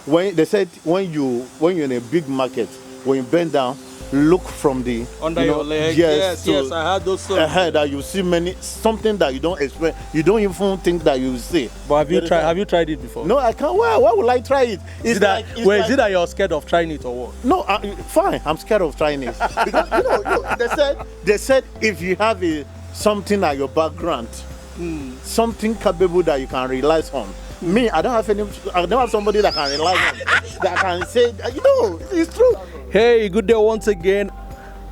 when they said when you're in a big market, when you bend down, look from the under your leg. Yes, I had those songs. Ahead that you see something that you don't expect, you don't even think that you will see. But have you tried it before? No, I can't. Why would I try it? Is it that you're scared of trying it or what? No, fine. I'm scared of trying it because they said if you have something at your background, something capable that you can rely on. Me, I don't have somebody that can rely on, that can say, it's true. Hey, good day once again.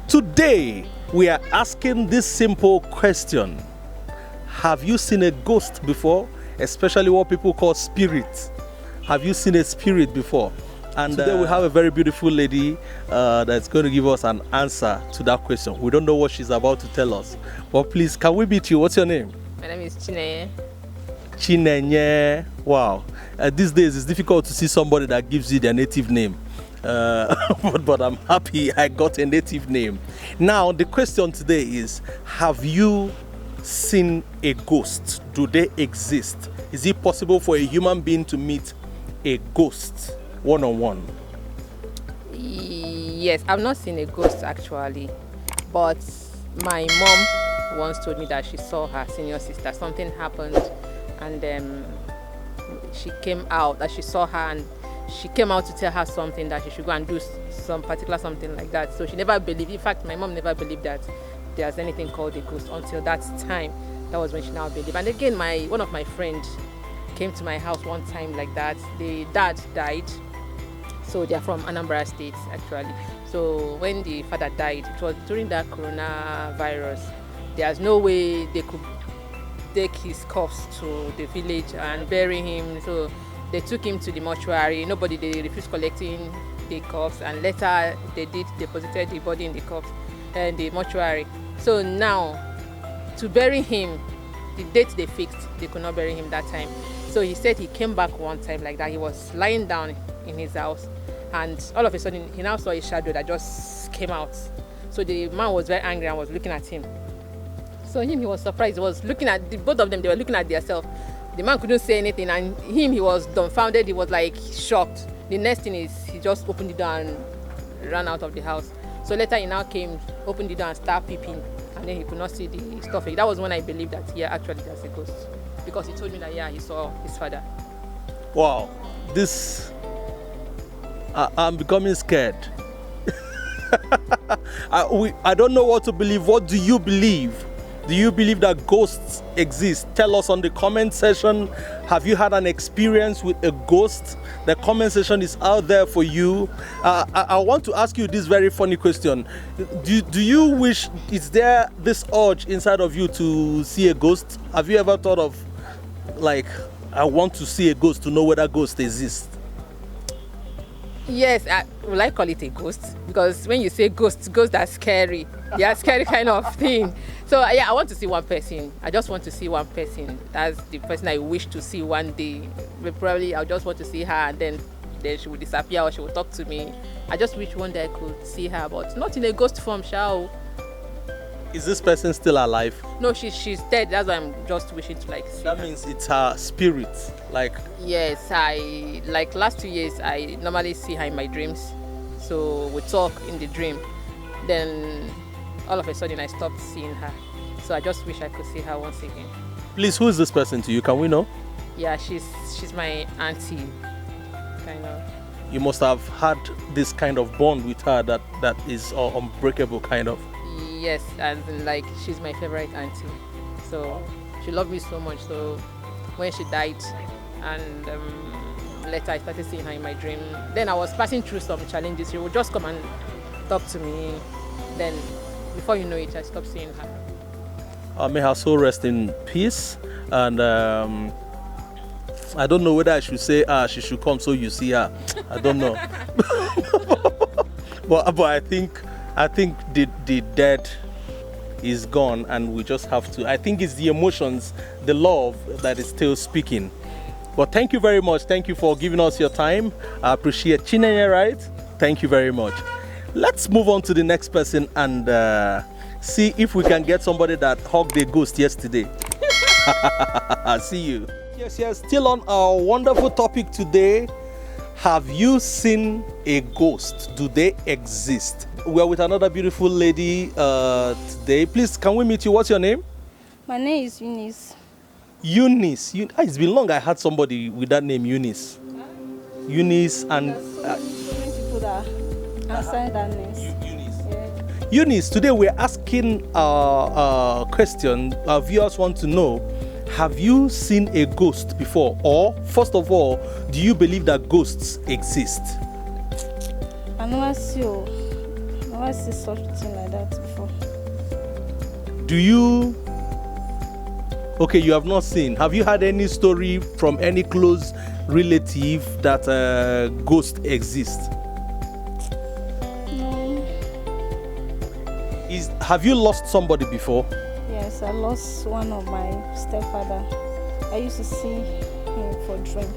Today, we are asking this simple question. Have you seen a ghost before? Especially what people call spirits. Have you seen a spirit before? And today we have a very beautiful lady that's going to give us an answer to that question. We don't know what she's about to tell us. But please, can we meet you? What's your name? My name is Chinenye. Chinenye. Wow. These days it's difficult to see somebody that gives you their native name. But I'm happy I got a native name. Now the question today is, have you seen a ghost? Do they exist? Is it possible for a human being to meet a ghost one-on-one? Yes, I've not seen a ghost actually, but my mom once told me that she saw her senior sister. Something happened and she came out, that she saw her and she came out to tell her something, that she should go and do some particular something like that. So she never believed, in fact my mom never believed that there's anything called a ghost until that time. That was when she now believed. And again, one of my friends came to my house one time like that. The dad died, so they're from Anambra State actually. So when the father died, it was during that coronavirus. There's no way they could take his corpse to the village and bury him. So they took him to the mortuary. They refused collecting the corpse, and later they deposited the body in the corpse and the mortuary. So now, to bury him, the date they fixed, they could not bury him that time. So he said he came back one time like that. He was lying down in his house, and all of a sudden he now saw a shadow that just came out. So the man was very angry and was looking at him. So he was surprised. He was looking at both of them. They were looking at themselves. The man couldn't say anything, and he was dumbfounded. He was like shocked. The next thing is he just opened the door and ran out of the house. So later he now came, opened the door and started peeping, and then he could not see the stuff. That was when I believed that actually there's a ghost, because he told me that he saw his father. Wow, I'm becoming scared. I don't know what to believe. What do you believe? Do you believe that ghosts exist? Tell us on the comment section. Have you had an experience with a ghost? The comment section is out there for you. I want to ask you this very funny question. Do you wish, is there this urge inside of you to see a ghost? Have you ever thought of, like, I want to see a ghost to know whether ghosts exist? Yes, will I call it a ghost? Because when you say ghosts are scary. They are scary kind of thing. So I want to see one person. I just want to see one person. That's the person I wish to see one day. But probably I'll just want to see her, and then she will disappear or she will talk to me. I just wish one day I could see her, but not in a ghost form, shall. Is this person still alive? No, she's dead. That's why I'm just wishing to see That her. means it's her spirit, like. Yes, last 2 years I normally see her in my dreams. So we talk in the dream. Then all of a sudden I stopped seeing her. So I just wish I could see her once again. Please, who is this person to you? Can we know? Yeah, she's my auntie, kind of. You must have had this kind of bond with her that is unbreakable, kind of. Yes, and she's my favorite auntie. So she loved me so much. So when she died, and later I started seeing her in my dream. Then I was passing through some challenges. She would just come and talk to me. Then before you know it, I stopped seeing her. May her soul rest in peace. And I don't know whether I should say she should come so you see her. I don't know. but I think the dead is gone, and we just have to. I think it's the emotions, the love that is still speaking. But thank you very much. Thank you for giving us your time. I appreciate Chinenye, right? Thank you very much. Let's move on to the next person and see if we can get somebody that hugged the ghost yesterday. See you. Yes, still on our wonderful topic today. Have you seen a ghost? Do they exist? We are with another beautiful lady today. Please, can we meet you? What's your name? My name is Eunice. Eunice. It's been long I had somebody with that name, Eunice. Eunice and... So many people that answer that name. Eunice. Yeah. Eunice, today we're asking a question. Our viewers want to know, have you seen a ghost before? Or, first of all, do you believe that ghosts exist? I never see something like that before. Do you... Okay, you have not seen. Have you had any story from any close relative that ghost exists? No. Have you lost somebody before? Yes, I lost one of my stepfather. I used to see him for dream.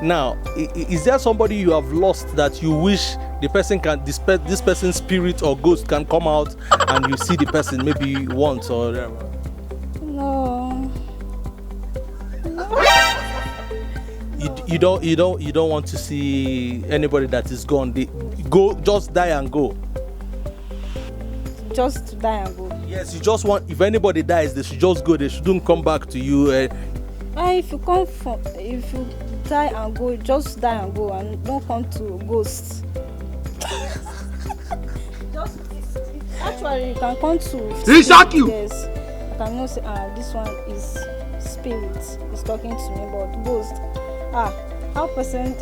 Now, is there somebody you have lost that you wish the person can, this person's spirit or ghost can come out and you see the person maybe once or whatever? No. You don't want to see anybody that is gone. Go, just die and go. Just to die and go. Yes, you just want, if anybody dies, they should just go. They shouldn't come back to you. If you die and go, just die and go and don't come to ghosts. Actually, you can come to. He shock you. Yes. I can know say, this one is spirit. Is talking to me, but ghost. How person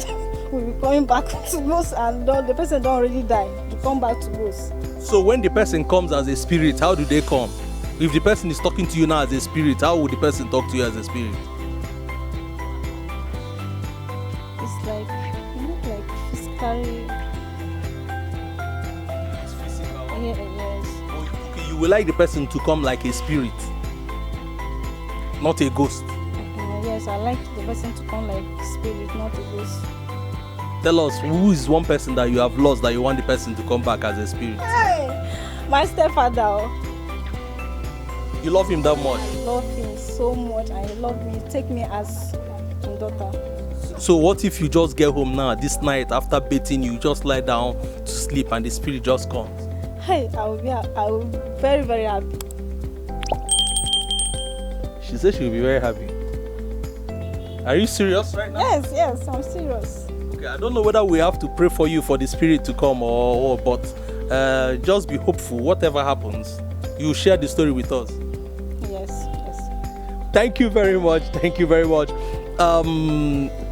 will be coming back to ghost and the person don't already die to come back to ghost. So when the person comes as a spirit, how do they come? If the person is talking to you now as a spirit, how would the person talk to you as a spirit? It's like physically. It's physical. Yes. Okay, you will like the person to come like a spirit, not a ghost. Yes, I like the person to come like spirit, not a ghost. Tell us, who is one person that you have lost that you want the person to come back as a spirit? Hey, my stepfather. You love him that much? I love him so much. I love him. He take me as my daughter. So what if you just get home now, this night, after bathing, you just lie down to sleep and the spirit just comes? Hey, I will be very, very happy. She said she will be very happy. Are you serious right now? Yes, I'm serious. Okay, I don't know whether we have to pray for you for the spirit to come but just be hopeful. Whatever happens, you share the story with us. Yes. Thank you very much.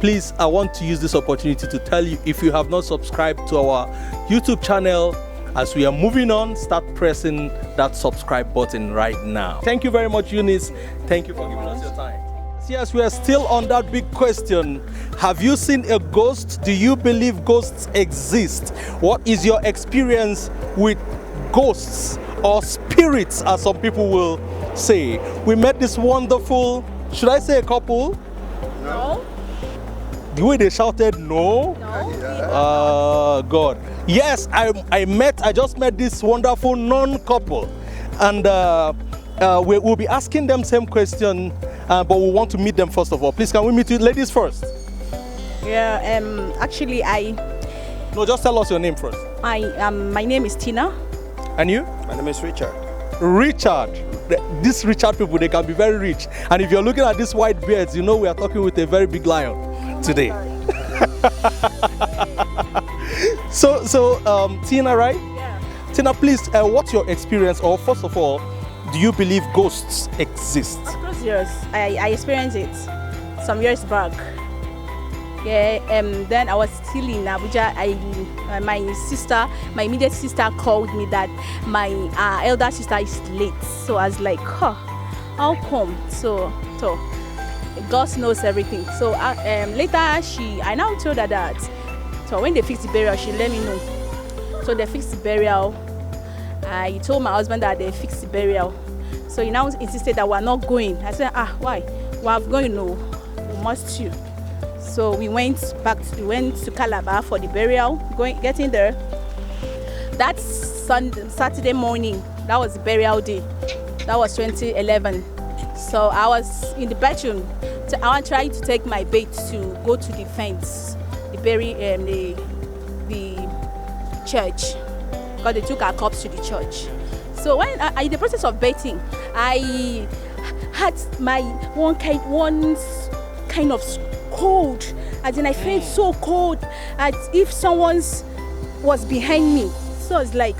Please, I want to use this opportunity to tell you, if you have not subscribed to our YouTube channel, as we are moving on, start pressing that subscribe button right now. Thank you very much, Eunice. Thank you for giving us your time. Yes, we are still on that big question. Have you seen a ghost? Do you believe ghosts exist? What is your experience with ghosts or spirits, as some people will say? We met this wonderful, should I say a couple? No. The way they shouted no? God. Yes, I just met this wonderful non-couple, and we'll be asking them same question, but we want to meet them first of all. Please, can we meet you ladies first? Yeah, actually No, just tell us your name first. my name is Tina. And you? My name is Richard. Richard. These Richard people, they can be very rich. And if you're looking at these white beards, you know we are talking with a very big lion today. So Tina, right? Yeah. Tina, please, what's your experience? Or first of all, do you believe ghosts exist? Of course, yes. I experienced it some years back. Yeah, then I was still in Abuja. My immediate sister called me that my elder sister is late. So I was like, how come? So God knows everything. So later I now told her that. So when they fixed the burial, she let me know. So they fixed the burial. I told my husband that they fixed the burial. So he now insisted that we're not going. I said, why? We're going, no. We must you. So we went to Calabar for the burial, getting there. That Saturday morning, that was the burial day. That was 2011. So I was in the bedroom. I was trying to take my bath to go to the fence the church, because they took our corpse to the church. So when in the process of bathing, I had my one kind of cold, as in I felt so cold, as if someone was behind me. So I was like,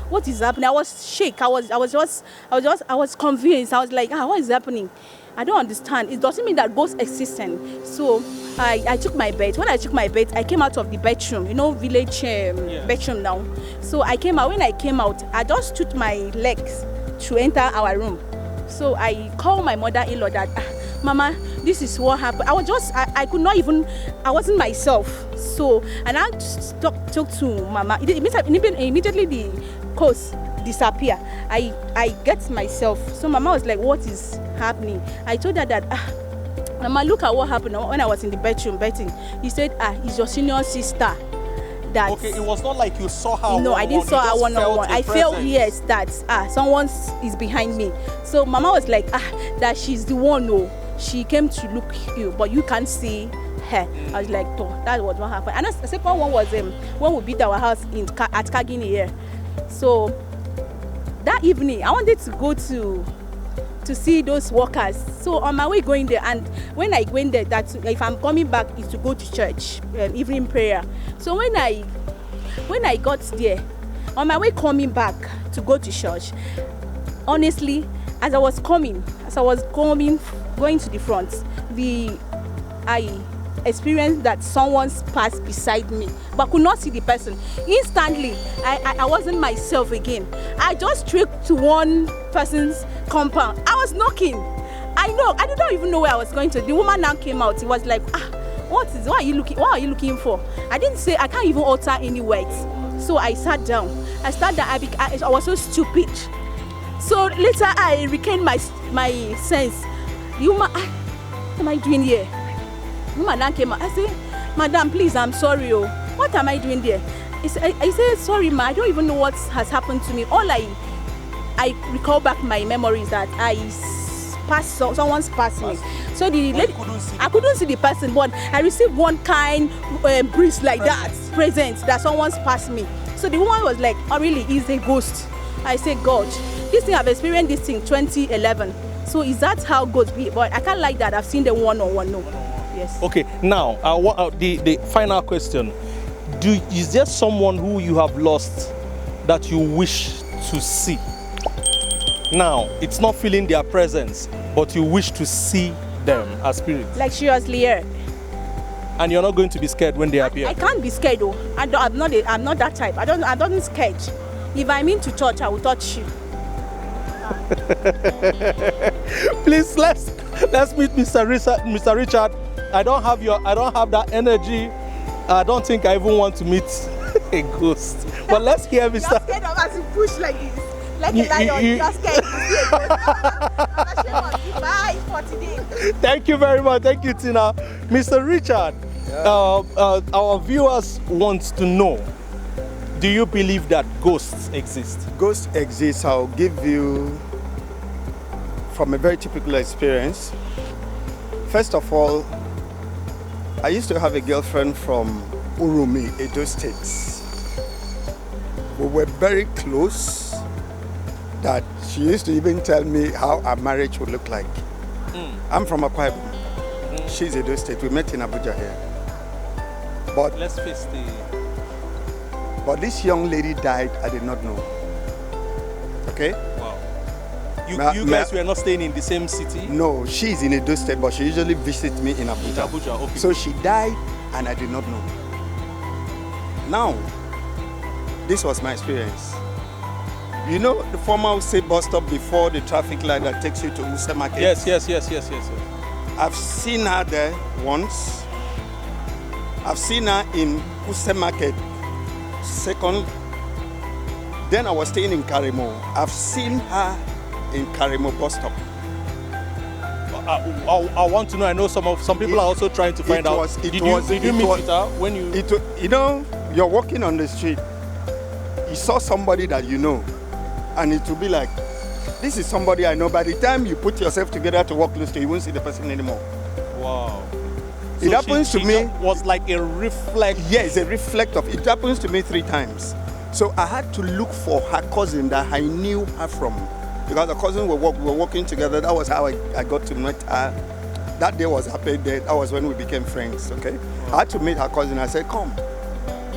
what is happening? I was shook. I was convinced. I was like, what is happening? I don't understand. It doesn't mean that ghosts existent. So I took my bed. When I took my bed, I came out of the bedroom. You know, village bedroom now. So I came out. When I came out, I just took my legs to enter our room. So I called my mother-in-law that, Mama, this is what happened. I could not even, I wasn't myself. So, and I talked to Mama. Immediately the ghost disappear. I get myself. So Mama was like, what is happening? I told her that, Mama, look at what happened when I was in the bedroom betting. He said, it's your senior sister. That, okay, it was not like you saw her. No, I didn't saw her one-on-one. I felt, yes, that someone is behind me. So Mama was like, that she's the one. No, she came to look you, but you can't see her. I was like, that was what happened. And the second one was when we beat our house at Kagini here. So that evening, I wanted to go to see those workers. So on my way going there, and when I went there, that if I'm coming back is to go to church, evening prayer. So when I got there, on my way coming back to go to church, honestly, as I was going to the front, I experienced that someone's passed beside me, but could not see the person. Instantly, I wasn't myself again. I just tripped to one person's compound. I was knocking. I did not even know where I was going to. The woman now came out. He was like, what are you looking for? I didn't say, I can't even utter any words. So I sat down. I was so stupid. So later I regained my sense. The woman, what am I doing here? The woman now came out. I said, Madam, please, I'm sorry. What am I doing there? I said, sorry, ma, I don't even know what has happened to me. All I recall back my memories that someone's passed me. So the lady, I couldn't see the person, but I received one kind breeze like that, present that someone's passed me. So the woman was like, oh really, is a ghost? I said, God, this thing I've experienced this thing 2011. So is that how ghosts be? But I can't like that. I've seen them one-on-one. No. Yes. Okay. Now, the final question: is there someone who you have lost that you wish to see? Now, it's not feeling their presence, but you wish to see them as spirits. Like seriously, yeah. And you're not going to be scared when they appear. I can't be scared though. I'm not that type. I don't scared. If I'm into touch, I will touch you. Please let's meet Mr. Richard. I don't have that energy. I don't think I even want to meet a ghost. But let's hear Mr. You're scared of us to push like this. Like a lion, you're scared. Bye for today. Thank you very much. Thank you, Tina. Mr. Richard, our viewers want to know, do you believe that ghosts exist? Ghosts exist. I'll give you from a very typical experience. First of all, I used to have a girlfriend from Urumi, Edo State. We were very close. That she used to even tell me how our marriage would look like. I'm from Akwa Ibom. She's Edo State. We met in Abuja here. But let's face the. But this young lady died. I did not know. Okay. Wow. You guys were not staying in the same city? No, she's in Edo State, but she usually visits me in Abuja. In Abuja, okay. So she died, and I did not know. Now, this was my experience. You know the former Use bus stop before the traffic light that takes you to Use Market? Yes. I've seen her there once. I've seen her in Use Market. Second, then I was staying in Karimo. I've seen her in Karimo bus stop. I want to know. I know some people are also trying to find out. Did you meet with her when you? You know, you're walking on the street. You saw somebody that you know. And it will be like, this is somebody I know. By the time you put yourself together to walk close to, you won't see the person anymore. Wow. So happens to me. Was like a reflex. Yes, a reflect of it. Happens to me 3 times. So I had to look for her cousin that I knew her from, because the cousins were working together. That was how I got to meet her. That day was her birthday. That was when we became friends. Okay, I had to meet her cousin. I said, "Come,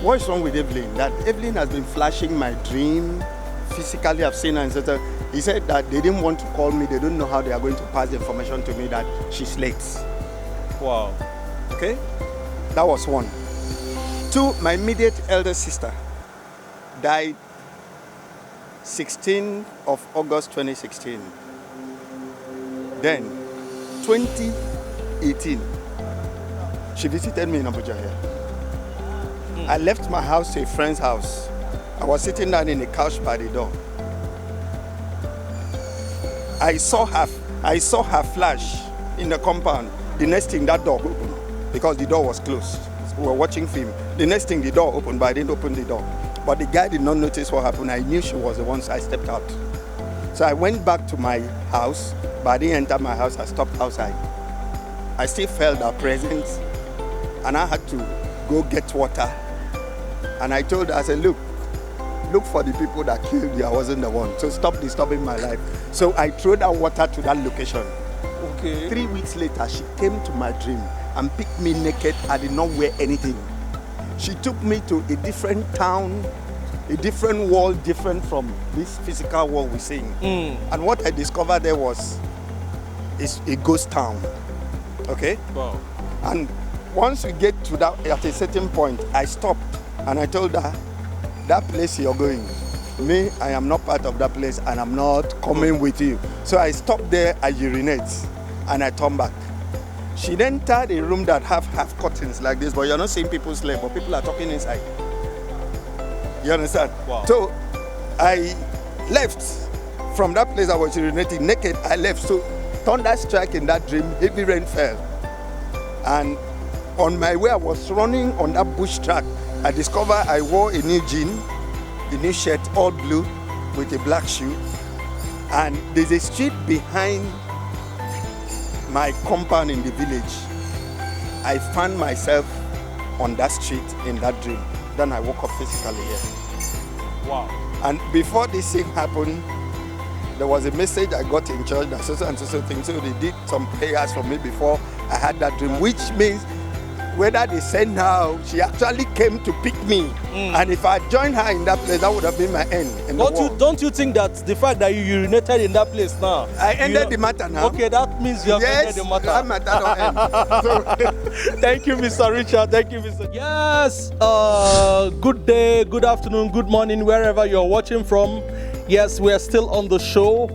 what's wrong with Evelyn? That Evelyn has been flashing my dream. Physically, I've seen her." And he said that they didn't want to call me. They don't know how they are going to pass the information to me that she's late. Wow. Okay, that was 1. 2, my immediate elder sister died 16th of August 2016. Then 2018, she visited me in Abuja here. I left my house to a friend's house. I was sitting down in a couch by the door. I saw her flash in the compound. The next thing, that door opened because the door was closed. We were watching film. The next thing, the door opened, but I didn't open the door. But the guy did not notice what happened. I knew she was the one, so I stepped out. So I went back to my house, but I didn't enter my house. I stopped outside. I still felt her presence, and I had to go get water. And I told her, I said, look for the people that killed you. I wasn't the one. So stop disturbing my life. So I threw that water to that location. Okay. 3 weeks later, she came to my dream and picked me naked. I did not wear anything. She took me to a different town, a different world, different from this physical world we're seeing. And what I discovered there is a ghost town. Okay? Wow. And once we get to that, at a certain point, I stopped and I told her, that place you're going, me, I am not part of that place and I'm not coming with you. So I stopped there, I urinate, and I turned back. She then entered a room that have curtains like this, but you're not seeing people sleep, but people are talking inside. You understand? Wow. So I left from that place I was urinating naked. I left. So thunder struck in that dream, heavy rain fell. And on my way, I was running on that bush track. I discovered I wore a new jean, a new shirt, all blue, with a black shoe. And there's a street behind my compound in the village. I found myself on that street in that dream. Then I woke up physically here. Wow. And before this thing happened, there was a message I got in church that so and so thing. So they did some prayers for me before I had that dream, which means whether they sent her out, she actually came to pick me. And if I joined her in that place, that would have been my end. Don't you think that the fact that you urinated in that place now? I ended the matter now. Okay, that means you have ended the matter. That matter don't end. Thank you, Mr. Richard. Thank you, Mr. Yes. Good day, good afternoon, good morning, wherever you're watching from. Yes, we are still on the show,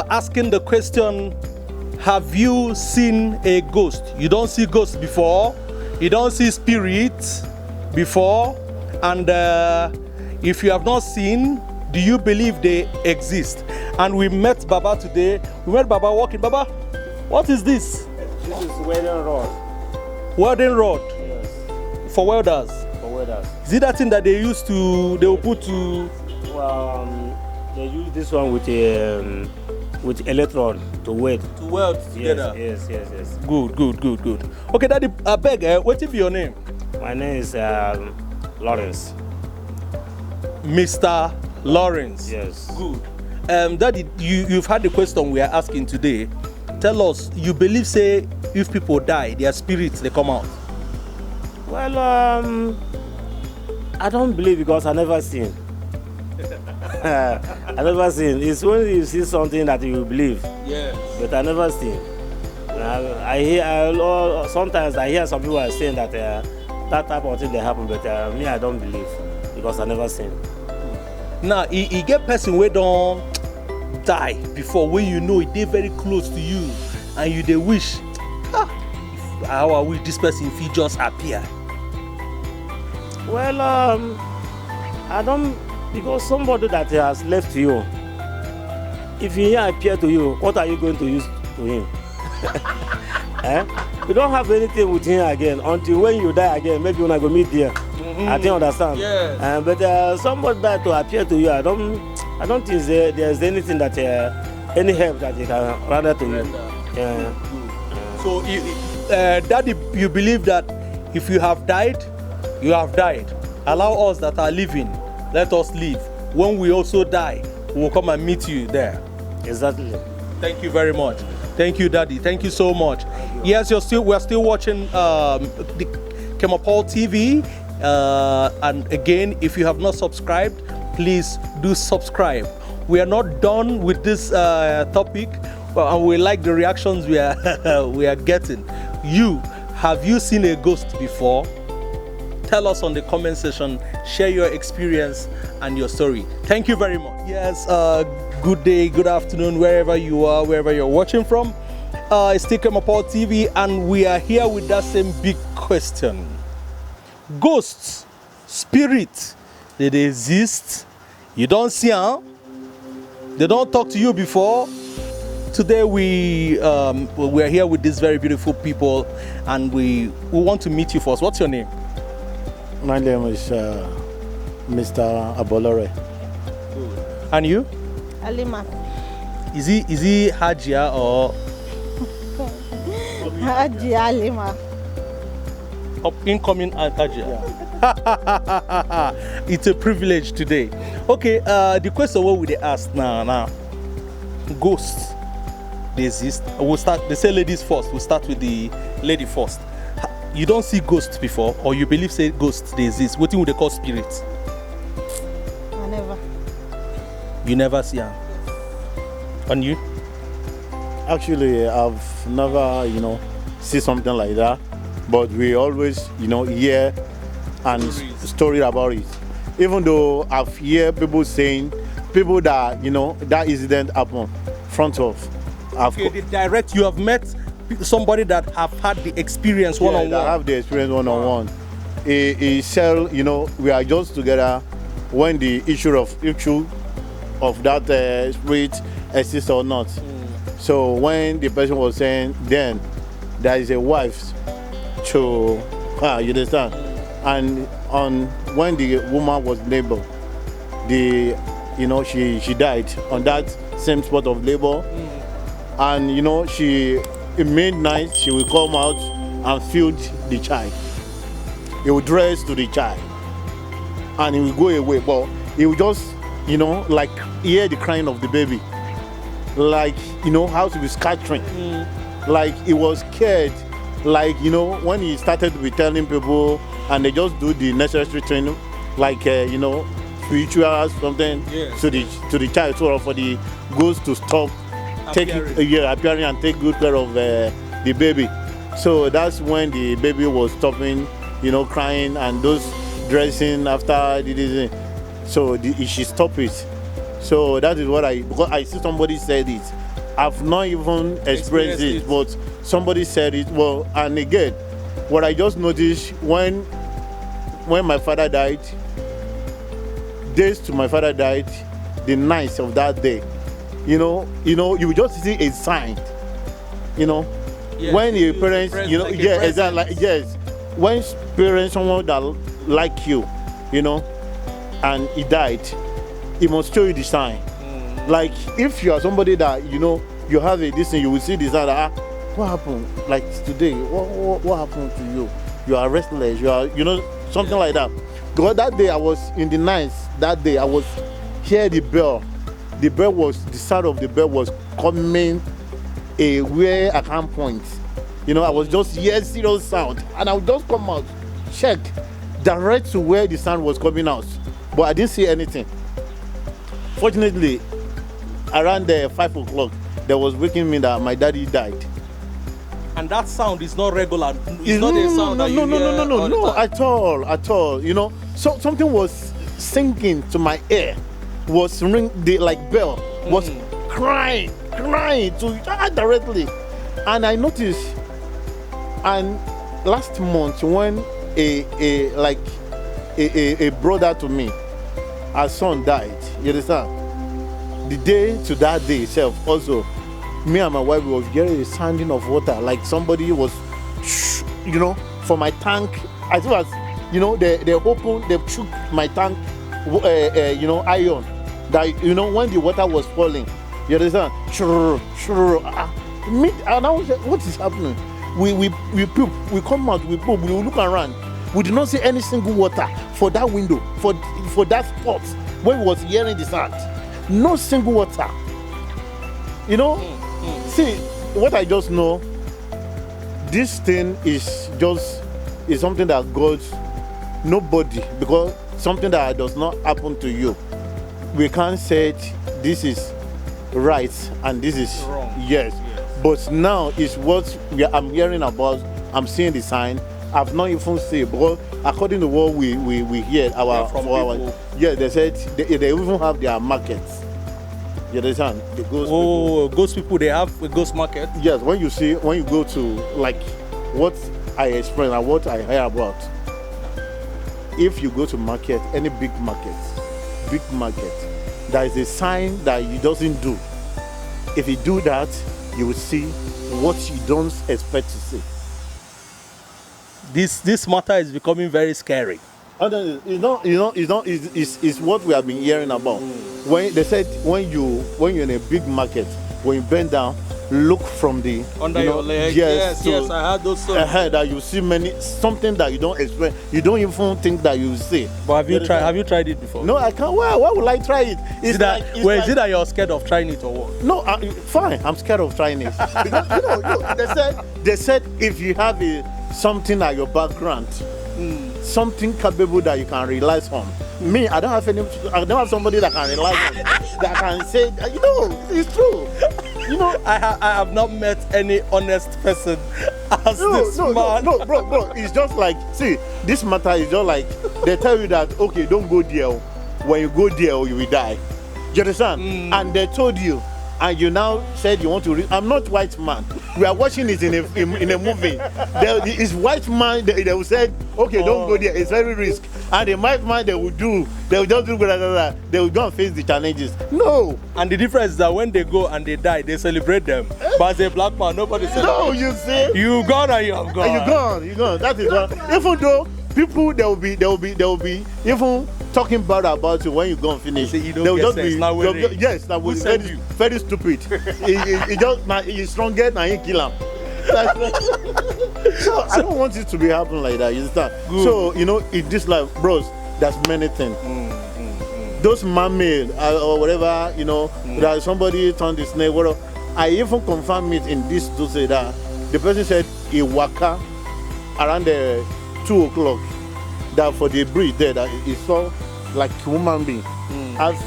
asking the question: have you seen a ghost? You don't see ghosts before. You don't see spirits before. And if you have not seen, do you believe they exist? And we met Baba today. We met Baba walking. Baba, what is this? This is welding rod. Welding rod. Yes. For welders. For welders. Is it that thing that they will put to? Well, they use this one with electrode to weld. To weld together. Yes. Good. Okay, Daddy, I beg, what is your name? My name is Lawrence. Mr. Lawrence. Yes. Good. Daddy, you've had the question we are asking today. Tell us, you believe, say, if people die, their spirits, they come out? Well, I don't believe because I never seen. I never seen. It's when you see something that you believe. Yes. But I never seen. Sometimes I hear some people are saying that that type of thing they happen, but me I don't believe because I never seen. Now, you get person where don't die before when you know they very close to you and you they wish, how I wish this person if he just appear. Well, I don't. Because somebody that has left you, if he appear to you, what are you going to use to him? You don't have anything with him again until when you die again. Maybe you're not going to meet there. I think understand. Yes. But somebody that to appear to you, I don't think there's anything that any help that he can render to you. So Daddy, you believe that if you have died, you have died. Allow us that are living, let us live. When we also die, we will come and meet you there. Exactly. Thank you very much. Thank you, Daddy. Thank you so much. Yes, we're still watching the Kemapol TV. And again, if you have not subscribed, please do subscribe. We are not done with this topic, and we like the reactions we are getting. Have you seen a ghost before? Tell us on the comment section. Share your experience and your story. Thank you very much. Yes, good day, good afternoon, wherever you are, wherever you're watching from. It's still Kemapol TV, and we are here with that same big question. Ghosts, spirits, they exist. You don't see them. They don't talk to you before. Today we are here with these very beautiful people, and we want to meet you first. What's your name? My name is Mr. Abalore. And you? Alima. Is he Hajia or Haji Alima. incoming Hajia? Yeah. It's a privilege today. Okay, the question what would they ask now? Ghosts, they exist. We'll start. They say ladies first. We'll start with the lady first. You don't see ghosts before, or you believe say ghosts they exist? What would they call spirits? I never. You never see them. And you? Actually, I've never, see something like that. But we always, hear and story about it. Even though I've heard people saying, people that, that incident happened front of. Okay, the direct, you have met somebody that have had the experience one-on-one. That have the experience one-on-one. He said, we are just together when the issue of that spirit exists or not. So when the person was saying, then there is a wife to, you understand? And when the woman was labor, she died on that same spot of labor. And in midnight she will come out and feed the child. He will dress to the child and he will go away, but he will just like hear the crying of the baby, like house will be scattering, like he was scared, like when he started to be telling people and they just do the necessary training, like spiritual something, yes, to the child, so for the ghost to stop appearing and take good care of the baby. So that's when the baby was stopping, crying and those dressing after the so she stopped it. So that is what because I see somebody said it. I've not even experienced it, but somebody said it. Well, and again, what I just noticed when my father died, days to my father died, the night of that day, you will just see a sign, yes, when your parents, like exactly, yes, when parents, someone that like you, and he died, he must show you the sign. Like if you are somebody that you have this thing, you will see this that what happened? Like today, what happened to you? You are restless. You are something like that. Because that day I was in the night. That day I was hear the bell. The bell was the sound of the bell was coming where I can't point. I was just hear serious sound, and I would just come out, check direct to where the sound was coming out, but I didn't see anything. Fortunately, around 5 o'clock, there was waking me that my daddy died. And that sound is not regular. It's not a sound that you hear. No, at all. So something was sinking to my ear, was ring like bell, was crying to directly, and I noticed. And last month, when a brother to me, our son died. You understand? The day to that day itself, also, me and my wife was getting a sounding of water, like somebody was, for my tank. As well as, they opened, they shook my tank, iron. That when the water was falling, you understand? And I was like, what is happening? we poop, we come out, we poop, we look around. We did not see any single water for that window, for that spot where we was hearing the sound. No single water. You know, see, what I just know, this thing is something that God, nobody, because something that does not happen to you, we can't say this is right and this is wrong. Yes. But now is what I'm hearing about. I'm seeing the sign. I've not even seen, because according to what we hear, they said they even have their markets. You understand? The ghost people, they have a ghost market. Yes, when you go to, like what I explained and what I hear about, if you go to market, any big market, there is a sign that you doesn't do. If you do that, you will see what you don't expect to see. This matter is becoming very scary. It's what we have been hearing about. When they said when you're in a big market, when you bend down, look from the under your leg. Yes, I heard those songs. That you see something that you don't expect. You don't even think that you will see. But have you tried it before? No, I can't. Why would I try it? Is it that you're scared of trying it or what? No, fine. I'm scared of trying it. Because they said if you have something at your background, something capable that you can rely on. Me, I don't have somebody that can rely on, that can say, it's true. I have not met any honest person as this man. No, bro. It's just like, see, this matter is just like, they tell you that, okay, don't go there. When you go there, you will die. You understand? And they told you, and you now said you want to read. I'm not white man. We are watching it in a movie. It's white man. They will say, okay, don't go there. It's very risk. And the white man, they will just do blah, blah, blah. They will go and face the challenges. No. And the difference is that when they go and they die, they celebrate them. But as a black man, nobody celebrates. No, you see. You gone and you have gone. You gone. That is what. Even though people they will be even talking bad about you when you go and finish. They will just be yes, that was very stupid. He's stronger than he kill him. So I don't want it to be happening like that. You understand? Good. So in this life, bros, there's many things. Those man-made or whatever, that somebody turned the snake. Whatever. I even confirmed it in this to say that the person said he waka around the 2 o'clock. That for the bridge there, that he saw like a human being have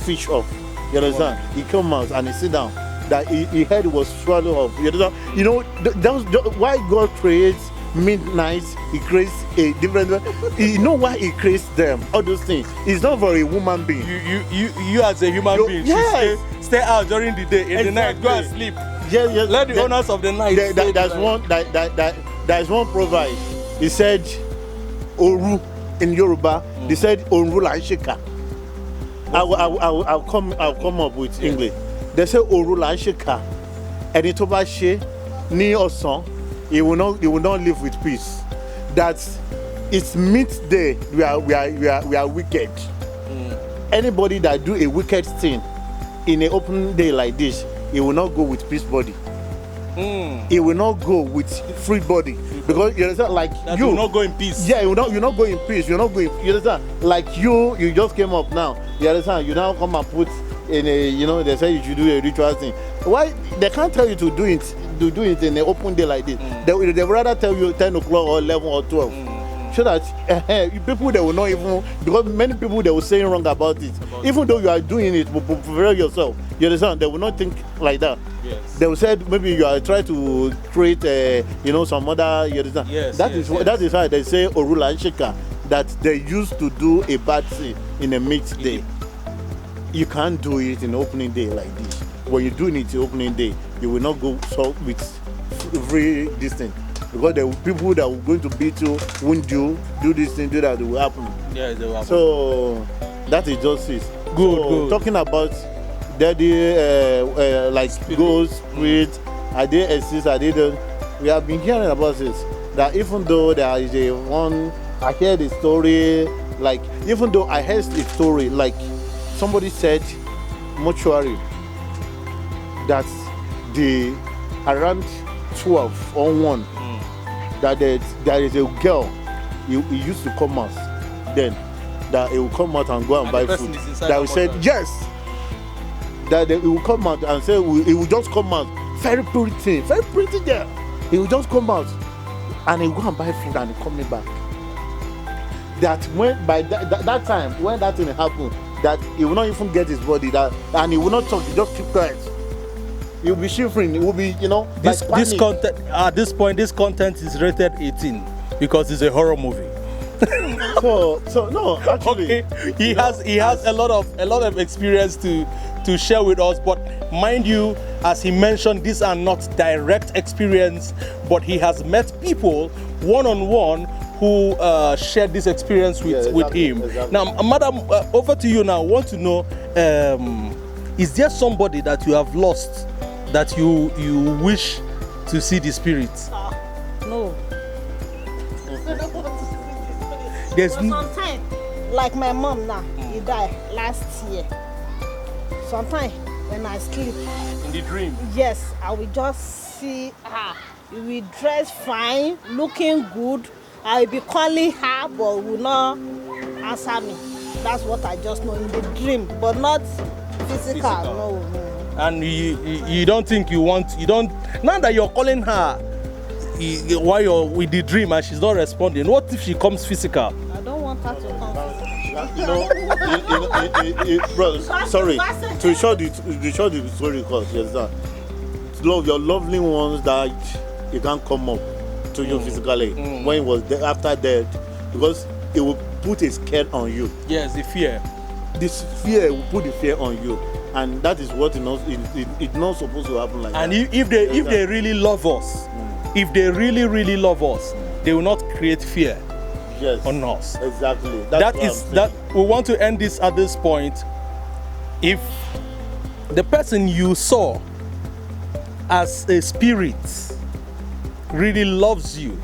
fish off. You understand? He come out and he sit down. That he head was swallowed up. You understand? That was why God creates midnight. He creates a different. You know why He creates them? All those things. It's not for a woman being. You as a human being, yes. stay out during the day. In the night, go and sleep. Yes. Let the owners of the night. There's one proverb. He said, Oru in Yoruba. They said Oru la shika. I'll come up with English. They say Oru la shika. And it over she ni osan. He will not live with peace. That it's midday. We are wicked. Anybody that do a wicked thing in an open day like this, he will not go with peace body. He will not go with free body. Because you understand, like that you will not go in peace. Yeah, you're not going in peace. You're not going. You understand? Like you just came up now. You understand? You now come and put in a, they say you should do a ritual thing. Why they can't tell you to do it in an open day like this? They rather tell you 10 o'clock or 11 or 12. So that people they will not even, because many people they will say wrong about it. Even though you are doing it for yourself, you understand? They will not think like that. Yes. They will say maybe you are trying to create some other. You understand? Yes. That is why they say Orula and Shika, that they used to do a bad thing in a midday. You can't do it in opening day like this. When you're doing it in opening day, you will not go with free distance. Because there will be people that are going to beat you, wound you, do this thing, do that, it will happen. Yeah, it will happen. So that is just it. Good. Talking about daddy, like ghosts, spirits, are they exist? We have been hearing about this. That even though there is I heard the story. Like even though I heard the story, like somebody said, mortuary, that around 12 or 1 that there is a girl he used to come out then, that he will come out and go and buy food. That we said yes, that he will come out and say he will just come out very pretty girl. He will just come out and he will go and buy food and he coming back. That when by that time when that thing happened, that he will not even get his body, that and he will not talk, he just keep quiet. He will be shivering, he will be, This like content at this point, this content is rated 18 because it's a horror movie. so no, actually, Okay, he has a lot of experience to share with us, but mind you, as he mentioned, these are not direct experience, but he has met people one-on-one who shared this experience with him. Exactly. Now, madam, over to you now. I want to know, is there somebody that you have lost that you wish to see the spirit? No. There's Sometimes, like my mom now, he died last year. Sometimes when I sleep, in the dream. yes, I will just see her. He will dress fine, looking good. I will be calling her, but will not answer me. That's what I just know in the dream, but not physical. No. And you don't think you don't, now that you're calling her while you're with the dream and she's not responding, what if she comes physical? I don't want her to come. Bro, sorry, to show the story, because yes, that love your lovely ones that you can't come up to you physically when it was after death, because it will put a scare on you. Yes, the fear. This fear will put the fear on you, and that is what it's not supposed to happen like And that. if they really love us, if they really love us, they will not create fear yes, on us. exactly. That is that we want to end this at this point. If the person you saw as a spirit really loves you,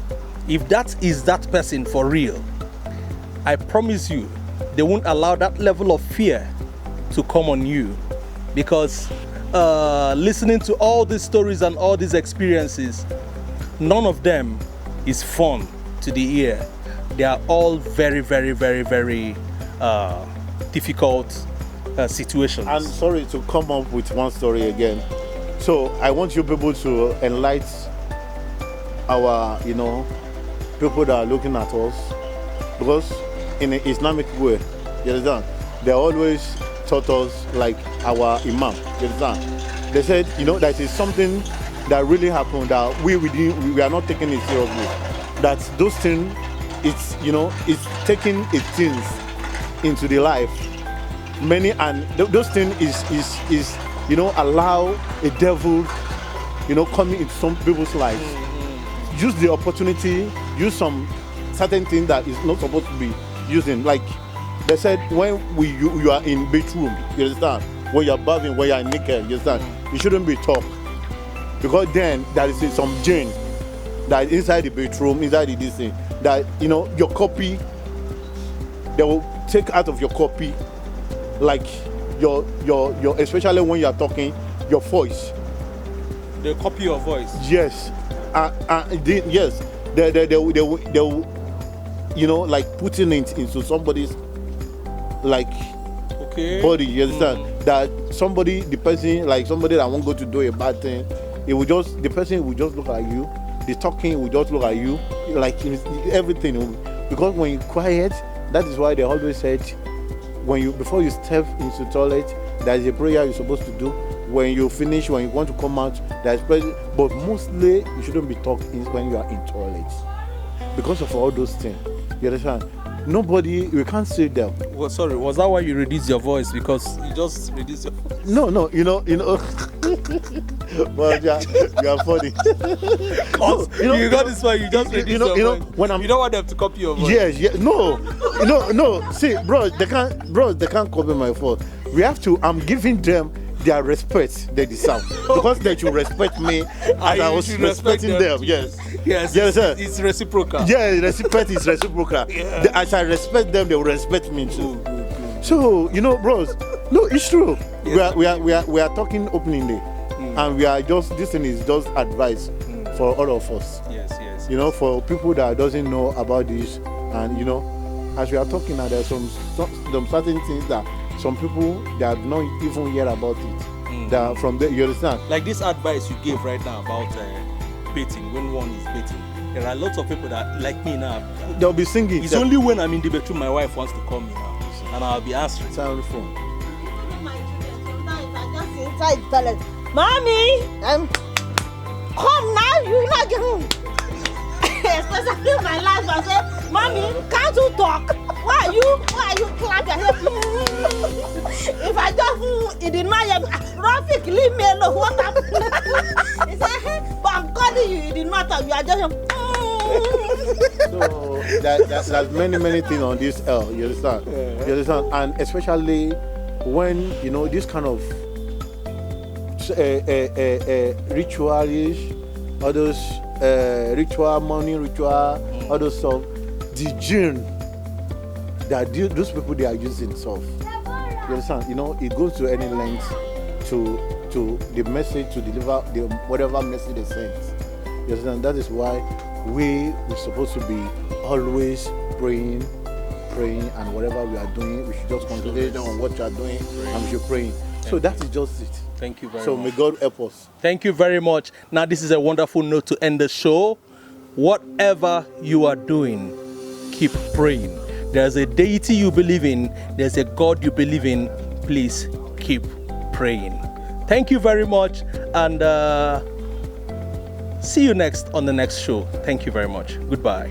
if that is that person for real, I promise you they won't allow that level of fear to come on you, because listening to all these stories and all these experiences, none of them is fun to the ear. They are all very difficult situations. I'm sorry to come up with one story again. So I want you people to enlighten our, people that are looking at us, because in an Islamic way, you understand, they always taught us like our imam, you understand. They said, that is something that really happened that we are not taking it seriously. That those things, it's taking a things into the life. Many, and those things is allow a devil, coming into some people's lives. Use the opportunity, use some certain thing that is not supposed to be using. Like they said, when you are in bedroom, you understand, when you are bathing, when you are naked, you understand, you shouldn't be talk, because then there is some gene that is inside the bedroom, inside this thing, that your copy, they will take out of your copy, like your especially when you are talking, your voice. They copy your voice. Yes, yes. They will, like putting it into somebody's like body. You understand that the person that won't go to do a bad thing, the person will just look at you. The talking will just look at you, like everything. Because when you're quiet, that is why they always said, before you step into the toilet, there is a prayer you're supposed to do. When you finish, when you want to come out, there is prayer. But mostly, you shouldn't be talking when you are in toilet, because of all those things. You understand? Nobody, we can't say them. Well, sorry, was that why you reduced your voice? Because you just reduced your voice? No, well, yeah, you are funny. You got this one, you just reduce your voice. You don't want them to copy your voice. Yes, no. See, bro, they can't copy my voice. I'm giving them their respect they deserve, because they should respect me as I was respecting them. Yes, sir. It's reciprocal. Yeah, respect is reciprocal. Yeah. As I respect them, they will respect me too. So bros, no, it's true. Yes. We are talking openly, and we are just, this thing is just advice for all of us. Yes, yes. You know, for people that doesn't know about this, and you know, as we are talking now, there's some certain things that some people they have not even heard about it. That from there, you understand? Like this advice you gave right now about baiting, when one is baiting. There are lots of people that, like me now, They'll be singing. it's only when I'm in the bedroom my wife wants to call me now, and I'll be answering. Sound phone. Inside the toilet. Mommy, come now, you not get home. Especially my last one say, Mommy, can't you talk? Why are you clapping? If I just it did not Rafik, leave me alone. What happened? He said, hey, but I'm calling you, it did not talk. You are just So there's many things on this L. You understand? You understand? And especially when you know this kind of ritualish, all those ritual, morning ritual, all those stuff, the gene that those people they are using stuff. You understand? You know, it goes to any length to the message to deliver the whatever message they send. You understand? That is why we're supposed to be always praying, and whatever we are doing, we should just concentrate on what you are doing, and we should pray. So that is just it. Thank you very So much. may God help us. Thank you very much. Now, this is a wonderful note to end the show. Whatever you are doing, keep praying. There's a deity you believe in. There's a God you believe in. Please keep praying. Thank you very much. And see you next on the next show. Thank you very much. Goodbye.